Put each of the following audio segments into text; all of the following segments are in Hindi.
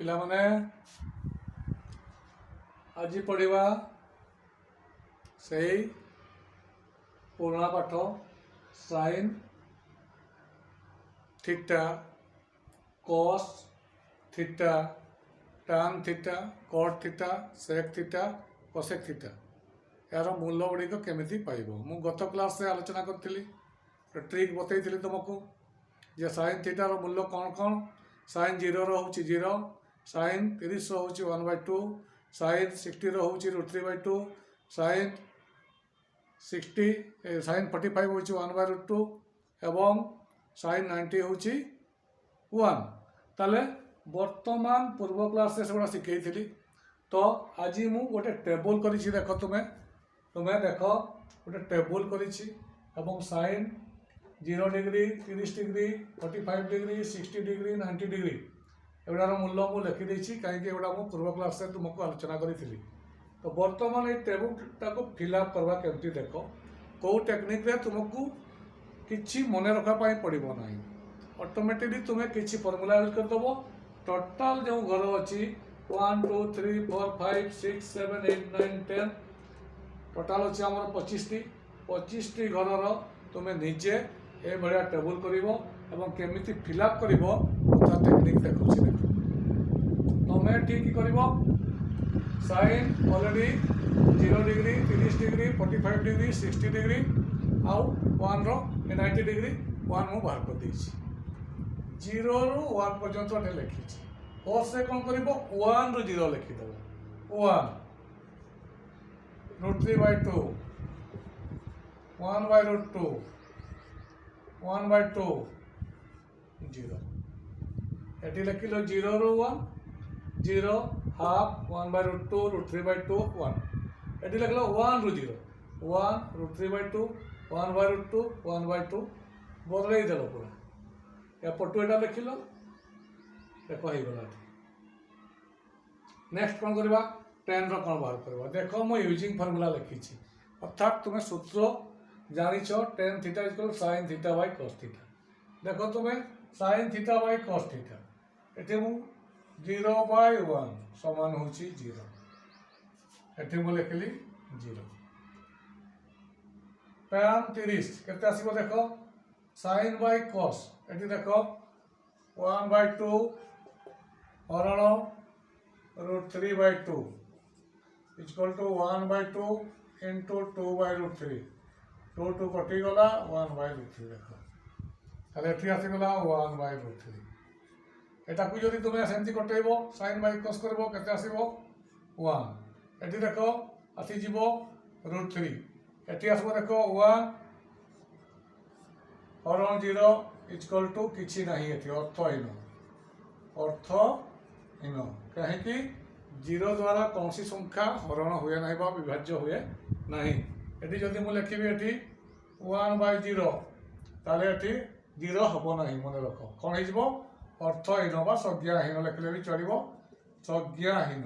ପିଲାମାନେ ଆଜି ପଢ଼ିବା ସେଇ ପୁରୁଣା ପାଠ sine theta cos theta tan theta cot theta sec theta cosec theta यार मूल्य गुड़िक केमी पाइब मु गत क्लास रे आलोचना करी ट्रिक बतई तुमको जे साइन थीटार मूल्य कौन कौन साइन 0 रोचे 0 साइन 30 रोचे 1/2 साइन 60 रोचे √3/2 साइन 60 साइन 45 होची 1/√2 एवं साइन 90 होची 1 ताले वर्तमान पूर्व क्लास रे सेगुड़ा शिखई तो आज मु गोटे टेबल करी देख तुम्हें देख गोटे टेबल करी sine 0 degree 30 degree 45 degree 60 degree 90 degree एगुड़ार मूल्य मुझे लिखिदी कहीं एगुड़ा मुझे पूर्व क्लास तुमको आलोचना करी तो बर्तमान ये टेबुलटा को फिलअप करवा केमती देख कौ टेक्निक रे तुमको किसी मन रखापी पड़ो ना ऑटोमेटिकली तुम्हें किसी फर्मूला यूज करदेव टोटाल जो घर अच्छी 1 2 3 4 5 6 7 8 9 10 टोटाल अच्छी आम 25 टी घर तुम्हें निजे ये भाया टेबुल कर केमी फिलअप कर टेक्निक देखा तुम्हें ठीक कर sine already 0 degree 30 degree 45 degree 60 degree आउ 1 90 डिग्री 1 मु बाहर कर देछि 0 रु 1 पर्यंत लिखी कोस से कौन कर 1 रु 0 लिखिदेव 1 √3/2 1/√2 1/2 0 एटी लिखिल 0 रु 1 0 हाफ 1/√2 √3/2 1 एटी लिखिल 1 रु 0 1 √3/2 1/√2 1/2 बदल देल पूरा एपटू एटा लिखिल देख हो गला नेक्स्ट कौन करवा 10 रो कौन बाहर करवा देख मो यूजिंग फॉर्मूला लिखी अर्थात तुम्हें सूत्र जानिछ tan theta equal sin theta by cos theta देखो तुम्हें sin theta by cos theta एठी मु 0/1 समान होची 0 एठी मु लिखली 0 tan 30 केते आसीबो देखो sin बाय cos एठी देखो 1/2 हरण √3/2 इक्वल टू 1/2 इंटू 2/√3 2 कटिगला 1/√3 देख ताले एठी आसीगला 1/√3 एटा को जदि तुमे सेमती कटेइब sin बाय cos करबो केते आसीबो 1 एठी देखो आसी जीवो √3 एठी आसीबो देखो 1 हरण 0 इक्वल टू किछि नाही एठी अर्थहीन कहीं कि 0 द्वारा कौन सी संख्या हरण हुए ना विभाज्य हुए ना ये जदि मुझे लिखी ये 1/0 ताले ये 0 हम ना मन रख कौन हो अर्थहीन बा संज्ञाहीन लिखले भी चलो संज्ञाहीन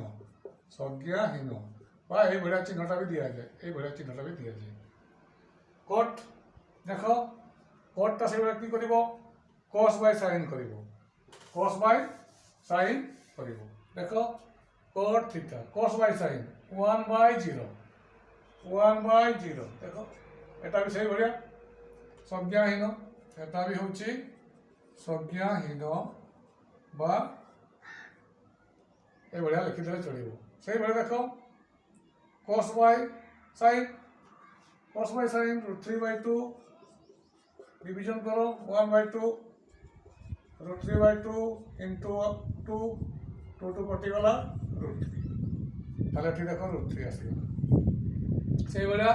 भाया चिन्हटा भी दि जाए ये चिन्हटा भी दि जाए कट देख कटटा से कि कर cos बाय sin कर cos बाय sin कर देख cot theta cos by sin 1/0 देखो एटा भी सही बढ़िया संज्ञाहीन एटा भी होची संज्ञाहीन बा ए बढ़िया लिखि देले चलिबो सही बढ़िया देखो cos बाय sin √3/2 डिवीजन करो 1/2 √3/2 इंटू 2 कटिगला √3 ताले ठीक देखो √3 आसीगला से भाया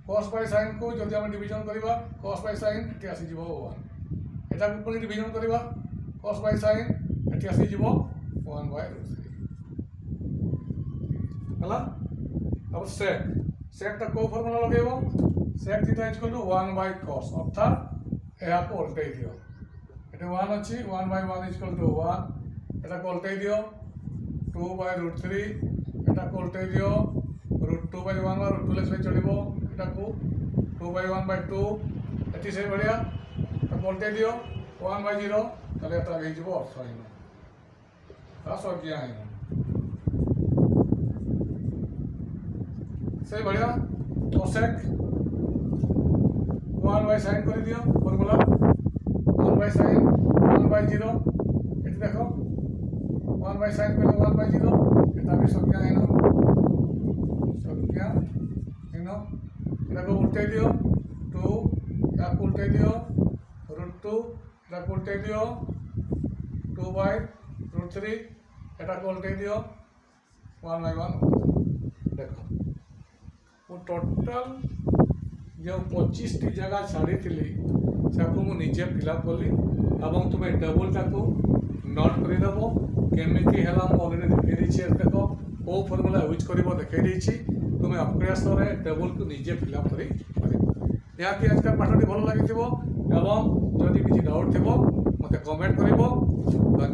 cos बाय sin को जदि हम डिवीजन करबा cos बाय sin एठी आसी जीवो 1 एटा को पुनी डिवीजन करबा cos बाय sin एठी आसी जीवो 1/√3 हला अब sec ता को फार्मूला लगेबो sec theta equal to 1/cos अर्थात एहा को उल्टाई दियो एटा 1 अछि 1/1 इक्वल टू 1 एटा को उल्टाई दियो 2/√3 एटा को उल्टाई दियो √2/1 √2 लेखले चलिबो एटा को 2/1/2 एटी से बढ़िया तो उल्टाई दियो 1/0 ताले एटा हे जिवो अर्थहीन संज्ञाहीन से भाया कोसेक 1 बाय साइन कर दियो फॉर्मूला 1 बाय साइन 1 बाय 0 ये देखो 1 बाय साइन को 1 बाय 0 এটা भी संज्ञाहीन देखो उल्टे दियो 2 या उल्टे दियो √2 या उल्टे दियो 2 बाय √3 এটা উল্টে দিও 1 बाय 1 देखो वो टोटल जो 25 टी जगह छाड़ी थी से निजे फिलअप कली और तुम्हें टेबुल टाको नोट करदेव केमी है अलरेडी देखी देख कौ फर्मूला यूज कर देखी तुम्हें अभ्यास टेबुल को निजे फिलअप कर निहाती आज पाठटी भल लगी जदि किसी डाउट थी मत कमेंट कर।